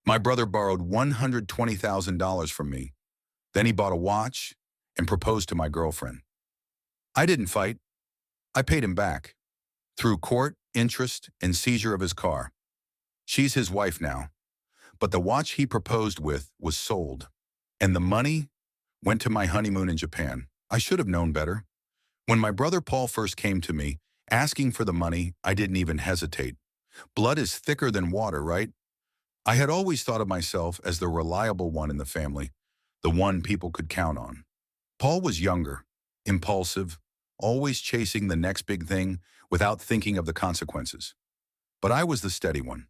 My brother borrowed $120,000 from me. Then he bought a watch and proposed to my girlfriend. I didn't fight. I paid him back through court, interest, and seizure of his car. She's his wife now. But the watch he proposed with was sold. And the money went to my honeymoon in Japan. I should have known better. When my brother Paul first came to me, asking for the money, I didn't even hesitate. Blood is thicker than water, right? I had always thought of myself as the reliable one in the family, the one people could count on. Paul was younger, impulsive, always chasing the next big thing without thinking of the consequences. But I was the steady one,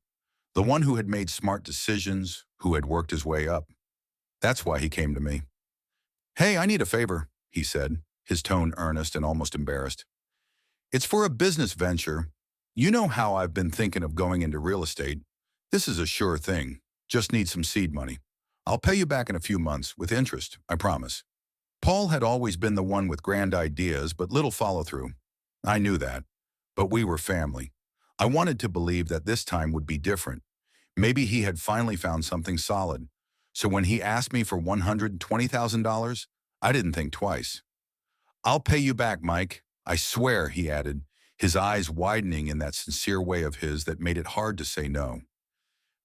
the one who had made smart decisions, who had worked his way up. That's why he came to me. "Hey, I need a favor," he said, his tone earnest and almost embarrassed. "It's for a business venture. You know how I've been thinking of going into real estate. This is a sure thing. Just need some seed money. I'll pay you back in a few months, with interest, I promise." Paul had always been the one with grand ideas, but little follow-through. I knew that, but we were family. I wanted to believe that this time would be different. Maybe he had finally found something solid. So when he asked me for $120,000, I didn't think twice. "I'll pay you back, Mike. I swear," he added, his eyes widening in that sincere way of his that made it hard to say no.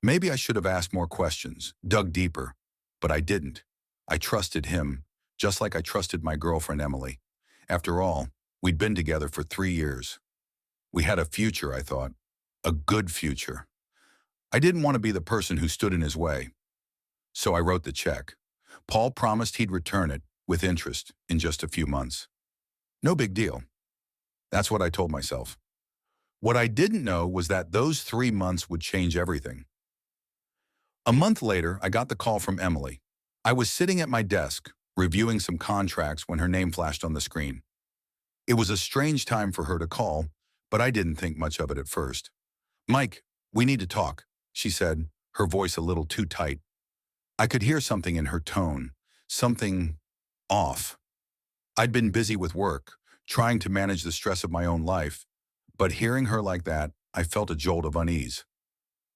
Maybe I should have asked more questions, dug deeper, but I didn't. I trusted him, just like I trusted my girlfriend Emily. After all, we'd been together for 3 years. We had a future, I thought. A good future. I didn't want to be the person who stood in his way. So I wrote the check. Paul promised he'd return it, with interest, in just a few months. No big deal. That's what I told myself. What I didn't know was that those 3 months would change everything. A month later, I got the call from Emily. I was sitting at my desk, reviewing some contracts when her name flashed on the screen. It was a strange time for her to call, but I didn't think much of it at first. "Mike, we need to talk," she said, her voice a little too tight. I could hear something in her tone, something off. I'd been busy with work, trying to manage the stress of my own life, but hearing her like that, I felt a jolt of unease.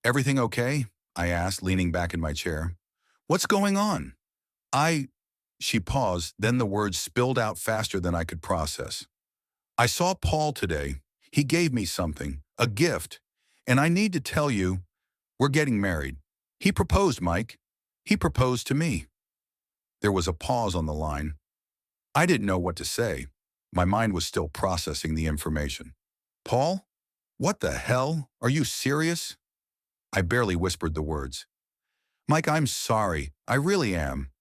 "Everything okay?" I asked, leaning back in my chair. "What's going on?" She paused, then the words spilled out faster than I could process. "I saw Paul today. He gave me something, a gift, and I need to tell you, we're getting married. He proposed, Mike. He proposed to me." There was a pause on the line. I didn't know what to say. My mind was still processing the information. "Paul? What the hell? Are you serious?" I barely whispered the words. "Mike, I'm sorry. I really am.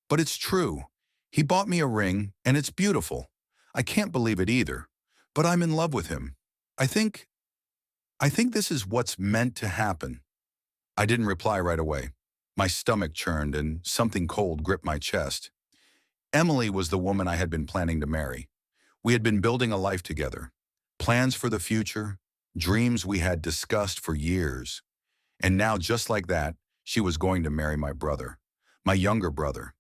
But it's true. He bought me a ring, and it's beautiful. I can't believe it either. But I'm in love with him. I think this is what's meant to happen." I didn't reply right away. My stomach churned and something cold gripped my chest. Emily was the woman I had been planning to marry. We had been building a life together. Plans for the future, dreams we had discussed for years. And now, just like that, she was going to marry my brother, my younger brother.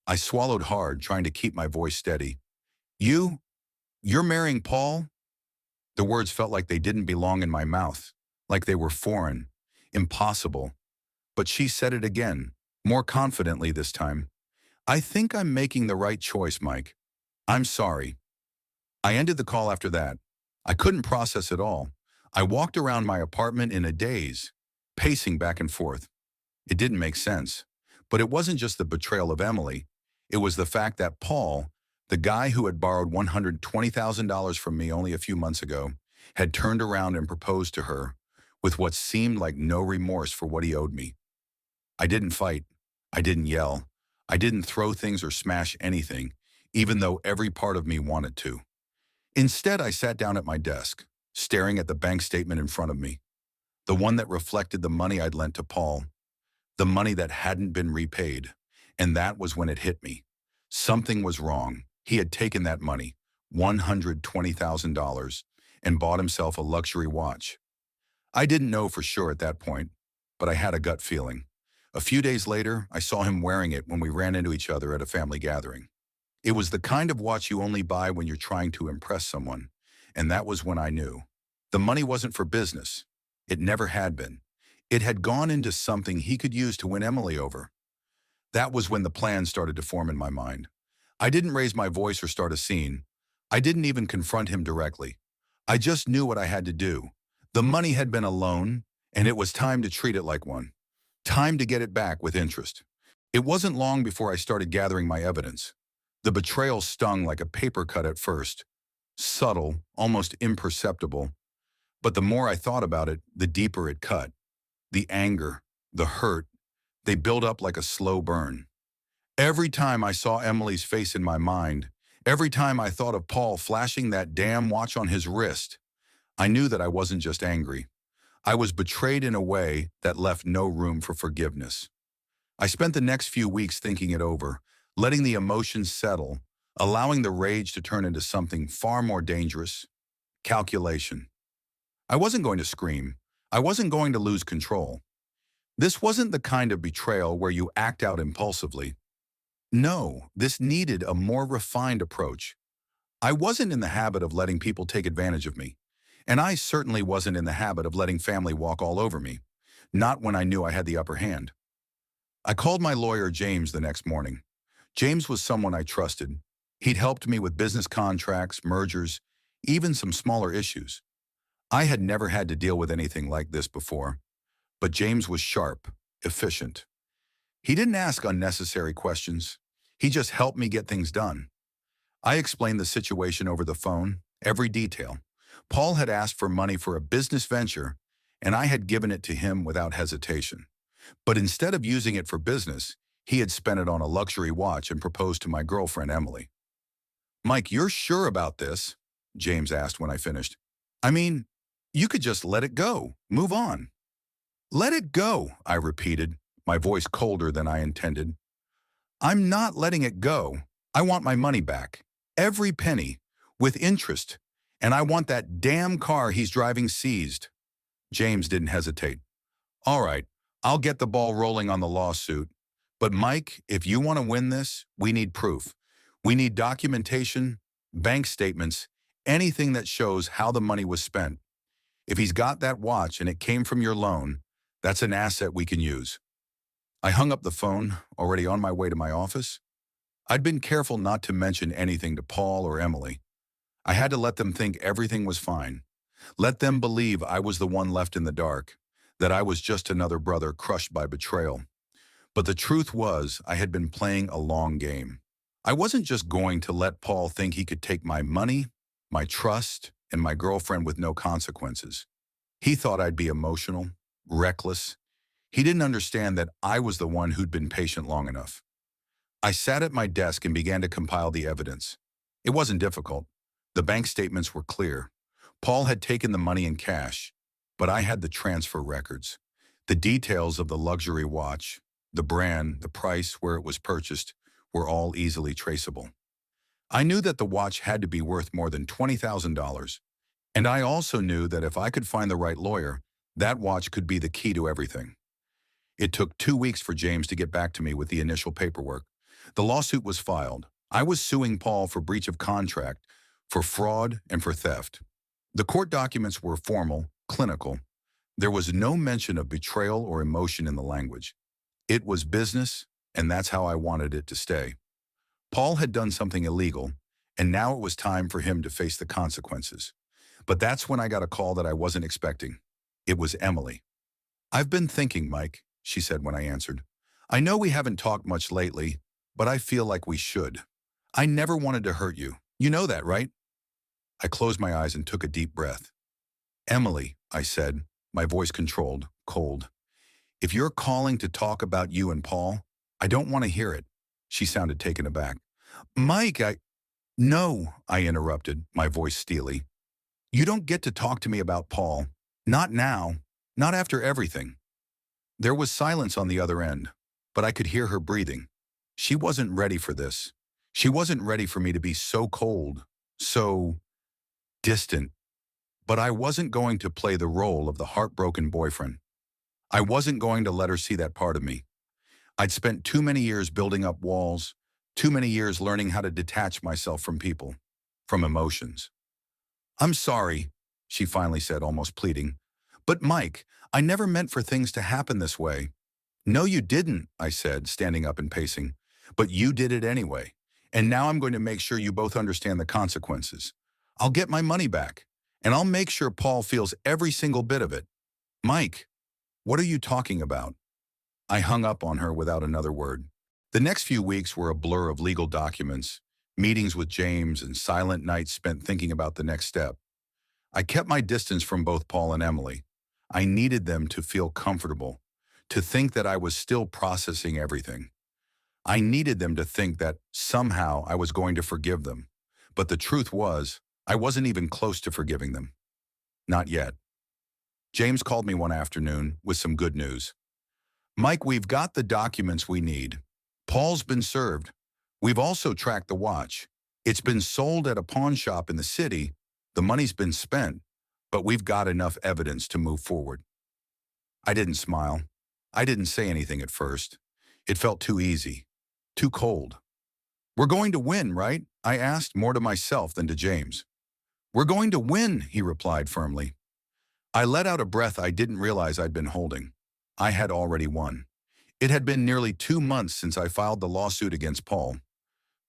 I swallowed hard, trying to keep my voice steady. You're marrying Paul?" The words felt like they didn't belong in my mouth, like they were foreign, impossible. But she said it again, more confidently this time. "I think I'm making the right choice, Mike. I'm sorry." I ended the call after that. I couldn't process it all. I walked around my apartment in a daze, pacing back and forth. It didn't make sense. But it wasn't just the betrayal of Emily. It was the fact that Paul, the guy who had borrowed $120,000 from me only a few months ago, had turned around and proposed to her with what seemed like no remorse for what he owed me. I didn't fight. I didn't yell. I didn't throw things or smash anything, even though every part of me wanted to. Instead, I sat down at my desk, staring at the bank statement in front of me, the one that reflected the money I'd lent to Paul, the money that hadn't been repaid. And that was when it hit me. Something was wrong. He had taken that money, $120,000, and bought himself a luxury watch. I didn't know for sure at that point, but I had a gut feeling. A few days later, I saw him wearing it when we ran into each other at a family gathering. It was the kind of watch you only buy when you're trying to impress someone, and that was when I knew. The money wasn't for business. It never had been. It had gone into something he could use to win Emily over. That was when the plan started to form in my mind. I didn't raise my voice or start a scene. I didn't even confront him directly. I just knew what I had to do. The money had been a loan, and it was time to treat it like one. Time to get it back with interest. It wasn't long before I started gathering my evidence. The betrayal stung like a paper cut at first. Subtle, almost imperceptible. But the more I thought about it, the deeper it cut. The anger, the hurt, they built up like a slow burn. Every time I saw Emily's face in my mind, every time I thought of Paul flashing that damn watch on his wrist, I knew that I wasn't just angry. I was betrayed in a way that left no room for forgiveness. I spent the next few weeks thinking it over, letting the emotions settle, allowing the rage to turn into something far more dangerous: calculation. I wasn't going to scream. I wasn't going to lose control. This wasn't the kind of betrayal where you act out impulsively. No, this needed a more refined approach. I wasn't in the habit of letting people take advantage of me, and I certainly wasn't in the habit of letting family walk all over me, not when I knew I had the upper hand. I called my lawyer James the next morning. James was someone I trusted. He'd helped me with business contracts, mergers, even some smaller issues. I had never had to deal with anything like this before, but James was sharp, efficient. He didn't ask unnecessary questions. He just helped me get things done. I explained the situation over the phone, every detail. Paul had asked for money for a business venture, and I had given it to him without hesitation. But instead of using it for business, he had spent it on a luxury watch and proposed to my girlfriend, Emily. "Mike, you're sure about this?" James asked when I finished. "I mean, you could just let it go, move on." "Let it go," I repeated, my voice colder than I intended. "I'm not letting it go. I want my money back. Every penny, with interest. And I want that damn car he's driving seized." James didn't hesitate. "All right, I'll get the ball rolling on the lawsuit. But Mike, if you want to win this, we need proof. We need documentation, bank statements, anything that shows how the money was spent. If he's got that watch and it came from your loan, that's an asset we can use." I hung up the phone, already on my way to my office. I'd been careful not to mention anything to Paul or Emily. I had to let them think everything was fine. Let them believe I was the one left in the dark, that I was just another brother crushed by betrayal. But the truth was, I had been playing a long game. I wasn't just going to let Paul think he could take my money, my trust, and my girlfriend with no consequences. He thought I'd be emotional, reckless. He didn't understand that I was the one who'd been patient long enough. I sat at my desk and began to compile the evidence. It wasn't difficult. The bank statements were clear. Paul had taken the money in cash, but I had the transfer records. The details of the luxury watch, the brand, the price, where it was purchased, were all easily traceable. I knew that the watch had to be worth more than $20,000, and I also knew that if I could find the right lawyer, that watch could be the key to everything. It took 2 weeks for James to get back to me with the initial paperwork. The lawsuit was filed. I was suing Paul for breach of contract, for fraud, and for theft. The court documents were formal, clinical. There was no mention of betrayal or emotion in the language. It was business, and that's how I wanted it to stay. Paul had done something illegal, and now it was time for him to face the consequences. But that's when I got a call that I wasn't expecting. It was Emily. "I've been thinking, Mike," she said when I answered. "I know we haven't talked much lately, but I feel like we should. I never wanted to hurt you. You know that, right?" I closed my eyes and took a deep breath. "Emily," I said, my voice controlled, cold. "If you're calling to talk about you and Paul, I don't want to hear it." She sounded taken aback. "Mike, No," I interrupted, my voice steely. "You don't get to talk to me about Paul. Not now. Not after everything." There was silence on the other end, but I could hear her breathing. She wasn't ready for this. She wasn't ready for me to be so cold, so distant. But I wasn't going to play the role of the heartbroken boyfriend. I wasn't going to let her see that part of me. I'd spent too many years building up walls, too many years learning how to detach myself from people, from emotions. "I'm sorry," she finally said, almost pleading. "But Mike, I never meant for things to happen this way. No, you didn't, I said, standing up and pacing. But you did it anyway. And now I'm going to make sure you both understand the consequences. I'll get my money back. And I'll make sure Paul feels every single bit of it. Mike, what are you talking about? I hung up on her without another word. The next few weeks were a blur of legal documents, meetings with James, and silent nights spent thinking about the next step. I kept my distance from both Paul and Emily. I needed them to feel comfortable, to think that I was still processing everything. I needed them to think that somehow I was going to forgive them. But the truth was, I wasn't even close to forgiving them. Not yet. James called me one afternoon with some good news. Mike, we've got the documents we need. Paul's been served. We've also tracked the watch. It's been sold at a pawn shop in the city. The money's been spent, but we've got enough evidence to move forward. I didn't smile. I didn't say anything at first. It felt too easy, too cold. We're going to win, right? I asked, more to myself than to James. We're going to win, he replied firmly. I let out a breath I didn't realize I'd been holding. I had already won. It had been nearly 2 months since I filed the lawsuit against Paul.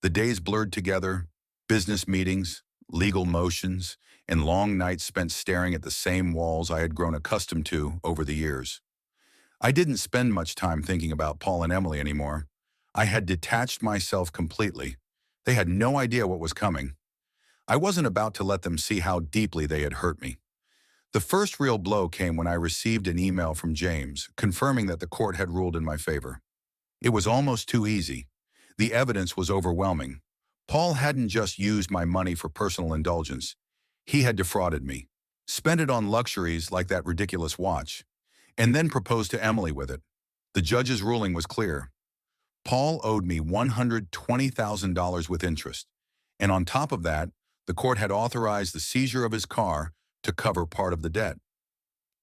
The days blurred together, business meetings, legal motions, and long nights spent staring at the same walls I had grown accustomed to over the years. I didn't spend much time thinking about Paul and Emily anymore. I had detached myself completely. They had no idea what was coming. I wasn't about to let them see how deeply they had hurt me. The first real blow came when I received an email from James confirming that the court had ruled in my favor. It was almost too easy. The evidence was overwhelming. Paul hadn't just used my money for personal indulgence. He had defrauded me, spent it on luxuries like that ridiculous watch, and then proposed to Emily with it. The judge's ruling was clear. Paul owed me $120,000 with interest, and on top of that, the court had authorized the seizure of his car to cover part of the debt.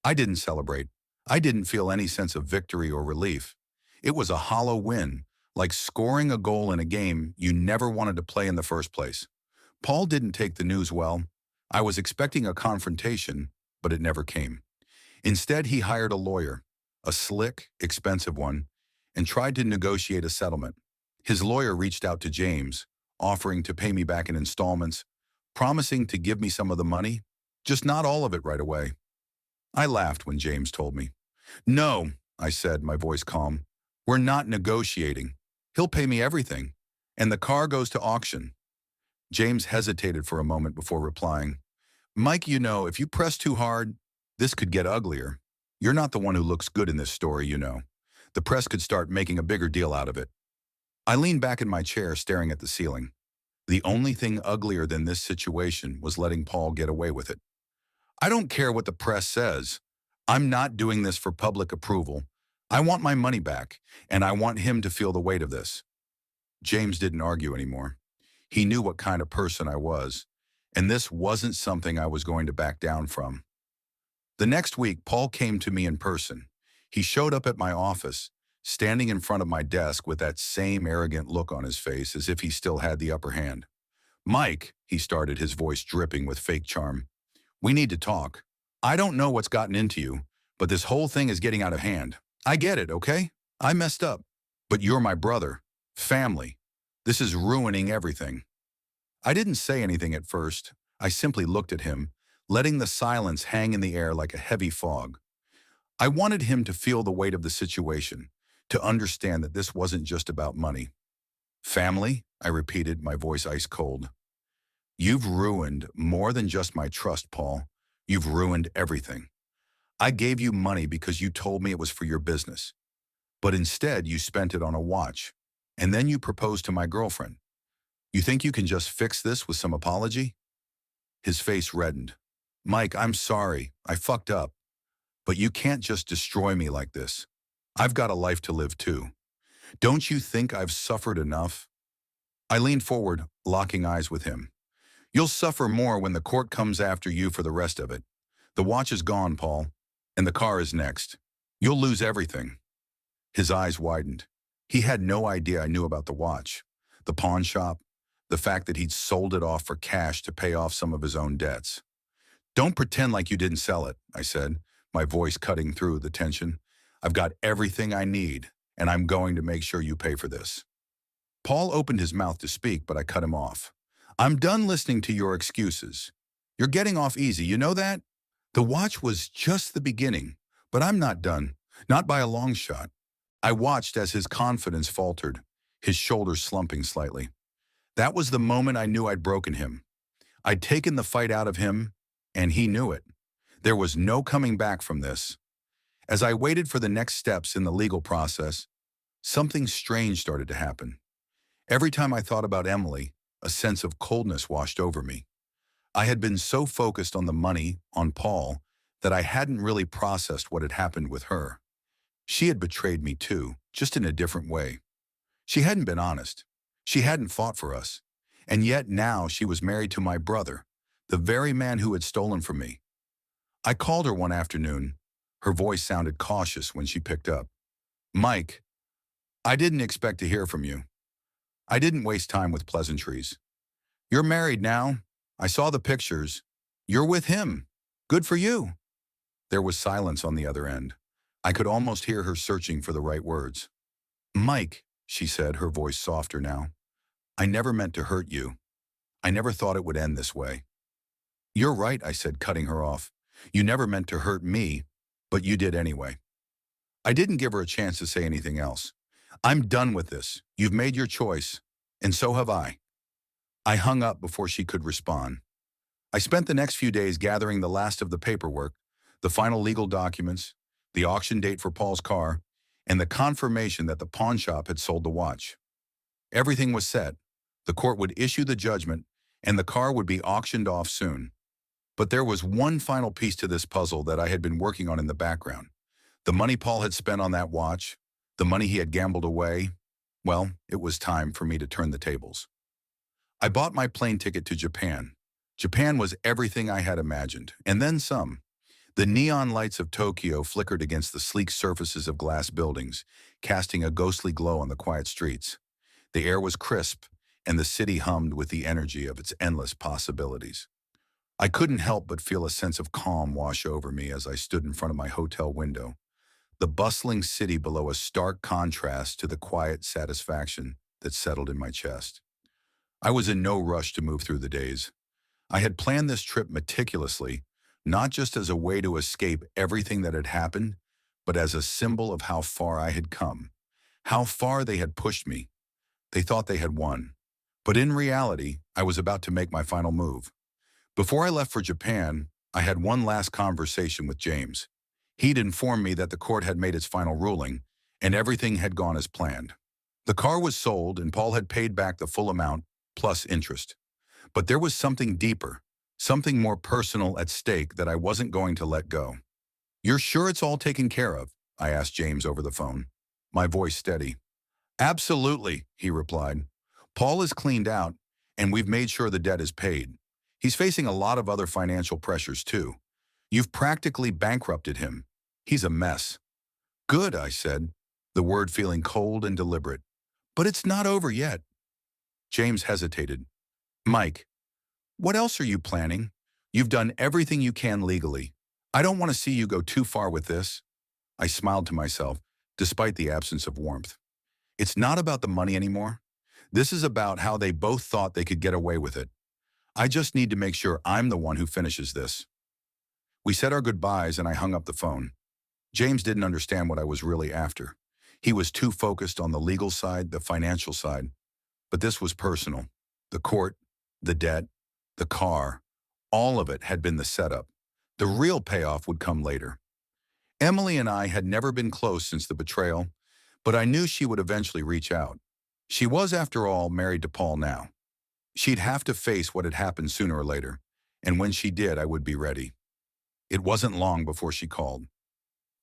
I didn't celebrate. I didn't feel any sense of victory or relief. It was a hollow win, like scoring a goal in a game you never wanted to play in the first place. Paul didn't take the news well. I was expecting a confrontation, but it never came. Instead, he hired a lawyer, a slick, expensive one, and tried to negotiate a settlement. His lawyer reached out to James, offering to pay me back in installments, promising to give me some of the money, just not all of it right away. I laughed when James told me. No, I said, my voice calm. We're not negotiating. He'll pay me everything, and the car goes to auction. James hesitated for a moment before replying. Mike, you know, if you press too hard, this could get uglier. You're not the one who looks good in this story, you know. The press could start making a bigger deal out of it. I leaned back in my chair, staring at the ceiling. The only thing uglier than this situation was letting Paul get away with it. I don't care what the press says. I'm not doing this for public approval. I want my money back, and I want him to feel the weight of this. James didn't argue anymore. He knew what kind of person I was, and this wasn't something I was going to back down from. The next week, Paul came to me in person. He showed up at my office, standing in front of my desk with that same arrogant look on his face as if he still had the upper hand. Mike, he started, his voice dripping with fake charm. We need to talk. I don't know what's gotten into you, but this whole thing is getting out of hand. I get it, okay? I messed up. But you're my brother. Family. This is ruining everything. I didn't say anything at first. I simply looked at him, letting the silence hang in the air like a heavy fog. I wanted him to feel the weight of the situation, to understand that this wasn't just about money. Family, I repeated, my voice ice cold. You've ruined more than just my trust, Paul. You've ruined everything. I gave you money because you told me it was for your business. But instead, you spent it on a watch. And then you proposed to my girlfriend. You think you can just fix this with some apology? His face reddened. Mike, I'm sorry. I fucked up. But you can't just destroy me like this. I've got a life to live too. Don't you think I've suffered enough? I leaned forward, locking eyes with him. You'll suffer more when the court comes after you for the rest of it. The watch is gone, Paul, and the car is next. You'll lose everything. His eyes widened. He had no idea I knew about the watch, the pawn shop, the fact that he'd sold it off for cash to pay off some of his own debts. Don't pretend like you didn't sell it, I said. my voice cutting through the tension. "I've got everything I need, and I'm going to make sure you pay for this." Paul opened his mouth to speak, but I cut him off. "I'm done listening to your excuses. You're getting off easy, you know that? The watch was just the beginning, but I'm not done, not by a long shot." I watched as his confidence faltered, his shoulders slumping slightly. That was the moment I knew I'd broken him. I'd taken the fight out of him, and he knew it. There was no coming back from this. As I waited for the next steps in the legal process, something strange started to happen. Every time I thought about Emily, a sense of coldness washed over me. I had been so focused on the money, on Paul, that I hadn't really processed what had happened with her. She had betrayed me too, just in a different way. She hadn't been honest. She hadn't fought for us. And yet now she was married to my brother, the very man who had stolen from me. I called her one afternoon. Her voice sounded cautious when she picked up. "Mike, I didn't expect to hear from you. I didn't waste time with pleasantries. You're married now. I saw the pictures. You're with him. Good for you." There was silence on the other end. I could almost hear her searching for the right words. "Mike," she said, her voice softer now, "I never meant to hurt you. I never thought it would end this way." "You're right," I said, cutting her off. "You never meant to hurt me, but you did anyway." I didn't give her a chance to say anything else. "I'm done with this. You've made your choice, and so have I." I hung up before she could respond. I spent the next few days gathering the last of the paperwork, the final legal documents, the auction date for Paul's car, and the confirmation that the pawn shop had sold the watch. Everything was set. The court would issue the judgment, and the car would be auctioned off soon. But there was one final piece to this puzzle that I had been working on in the background. The money Paul had spent on that watch, the money he had gambled away. Well, it was time for me to turn the tables. I bought my plane ticket to Japan. Japan was everything I had imagined, and then some. The neon lights of Tokyo flickered against the sleek surfaces of glass buildings, casting a ghostly glow on the quiet streets. The air was crisp, and the city hummed with the energy of its endless possibilities. I couldn't help but feel a sense of calm wash over me as I stood in front of my hotel window, the bustling city below a stark contrast to the quiet satisfaction that settled in my chest. I was in no rush to move through the days. I had planned this trip meticulously, not just as a way to escape everything that had happened, but as a symbol of how far I had come, how far they had pushed me. They thought they had won. But in reality, I was about to make my final move. Before I left for Japan, I had one last conversation with James. He'd informed me that the court had made its final ruling, and everything had gone as planned. The car was sold, and Paul had paid back the full amount, plus interest. But there was something deeper, something more personal at stake that I wasn't going to let go. "You're sure it's all taken care of?" I asked James over the phone, my voice steady. "Absolutely," he replied. "Paul is cleaned out, and we've made sure the debt is paid. He's facing a lot of other financial pressures too. You've practically bankrupted him. He's a mess." "Good," I said, the word feeling cold and deliberate. "But it's not over yet." James hesitated. "Mike, what else are you planning? You've done everything you can legally. I don't want to see you go too far with this." I smiled to myself, despite the absence of warmth. "It's not about the money anymore. This is about how they both thought they could get away with it. I just need to make sure I'm the one who finishes this." We said our goodbyes and I hung up the phone. James didn't understand what I was really after. He was too focused on the legal side, the financial side. But this was personal. The court, the debt, the car, all of it had been the setup. The real payoff would come later. Emily and I had never been close since the betrayal, but I knew she would eventually reach out. She was, after all, married to Paul now. She'd have to face what had happened sooner or later, and when she did, I would be ready. It wasn't long before she called.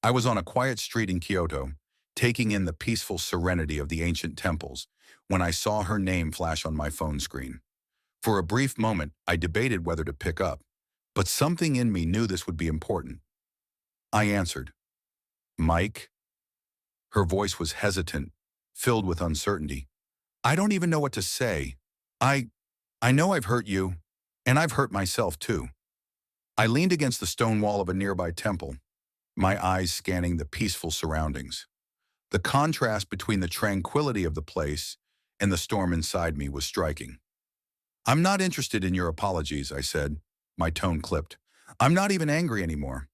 I was on a quiet street in Kyoto, taking in the peaceful serenity of the ancient temples, when I saw her name flash on my phone screen. For a brief moment, I debated whether to pick up, but something in me knew this would be important. I answered. "Mike?" Her voice was hesitant, filled with uncertainty. "I don't even know what to say. I know I've hurt you, and I've hurt myself too." I leaned against the stone wall of a nearby temple. my eyes scanning the peaceful surroundings. The contrast between the tranquility of the place and the storm inside me was striking. "I'm not interested in your apologies," I said, my tone clipped. "I'm not even angry anymore.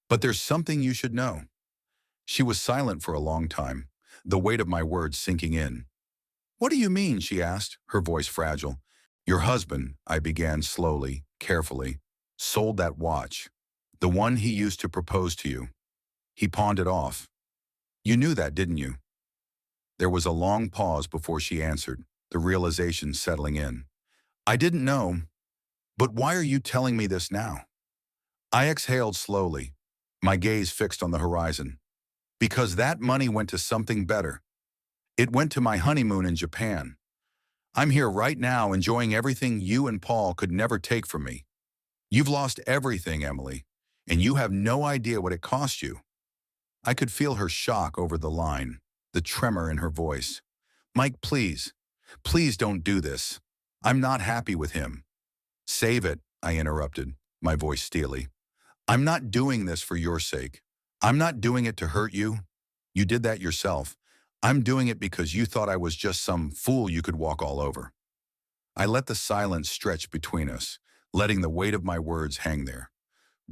But there's something you should know." She was silent for a long time, the weight of my words sinking in. "What do you mean?" she asked, her voice fragile. "Your husband," I began slowly, carefully, "sold that watch. The one he used to propose to you. He pawned it off. You knew that, didn't you?" There was a long pause before she answered, the realization settling in. "I didn't know, but why are you telling me this now?" I exhaled slowly, my gaze fixed on the horizon. "Because that money went to something better. It went to my honeymoon in Japan. I'm here right now enjoying everything you and Paul could never take from me. You've lost everything, Emily, and you have no idea what it cost you." I could feel her shock over the line, the tremor in her voice. "Mike, please, please don't do this. I'm not happy with him." "Save it," I interrupted, my voice steely. "I'm not doing this for your sake. I'm not doing it to hurt you. You did that yourself. I'm doing it because you thought I was just some fool you could walk all over." I let the silence stretch between us, letting the weight of my words hang there.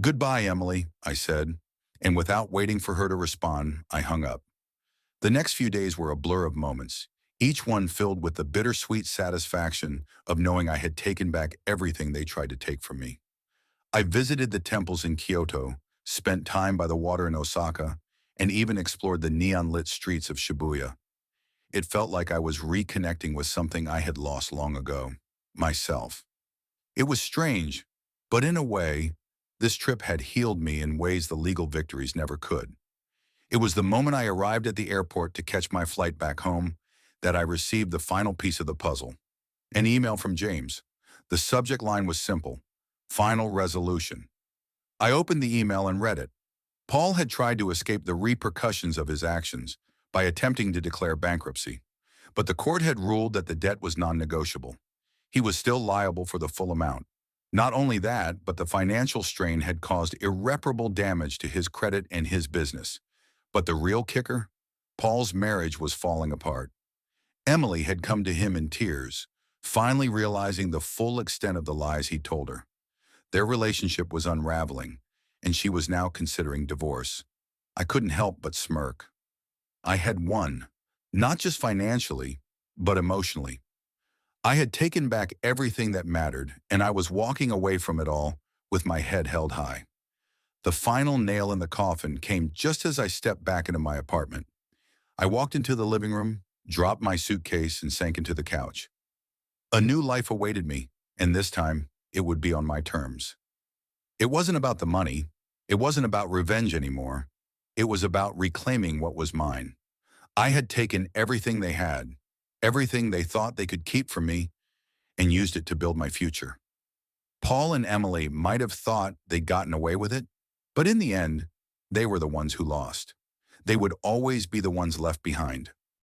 "Goodbye, Emily," I said, and without waiting for her to respond, I hung up. The next few days were a blur of moments, each one filled with the bittersweet satisfaction of knowing I had taken back everything they tried to take from me. I visited the temples in Kyoto, spent time by the water in Osaka, and even explored the neon-lit streets of Shibuya. It felt like I was reconnecting with something I had lost long ago, myself. It was strange, but in a way, this trip had healed me in ways the legal victories never could. It was the moment I arrived at the airport to catch my flight back home that I received the final piece of the puzzle. An email from James. The subject line was simple: "Final resolution." I opened the email and read it. Paul had tried to escape the repercussions of his actions by attempting to declare bankruptcy, but the court had ruled that the debt was non-negotiable. He was still liable for the full amount. Not only that, but the financial strain had caused irreparable damage to his credit and his business. But the real kicker? Paul's marriage was falling apart. Emily had come to him in tears, finally realizing the full extent of the lies he'd told her. Their relationship was unraveling, and she was now considering divorce. I couldn't help but smirk. I had won, not just financially, but emotionally. I had taken back everything that mattered, and I was walking away from it all with my head held high. The final nail in the coffin came just as I stepped back into my apartment. I walked into the living room, dropped my suitcase, and sank into the couch. A new life awaited me, and this time, it would be on my terms. It wasn't about the money. It wasn't about revenge anymore. It was about reclaiming what was mine. I had taken everything they had, everything they thought they could keep from me, and used it to build my future. Paul and Emily might have thought they'd gotten away with it, but in the end, they were the ones who lost. They would always be the ones left behind.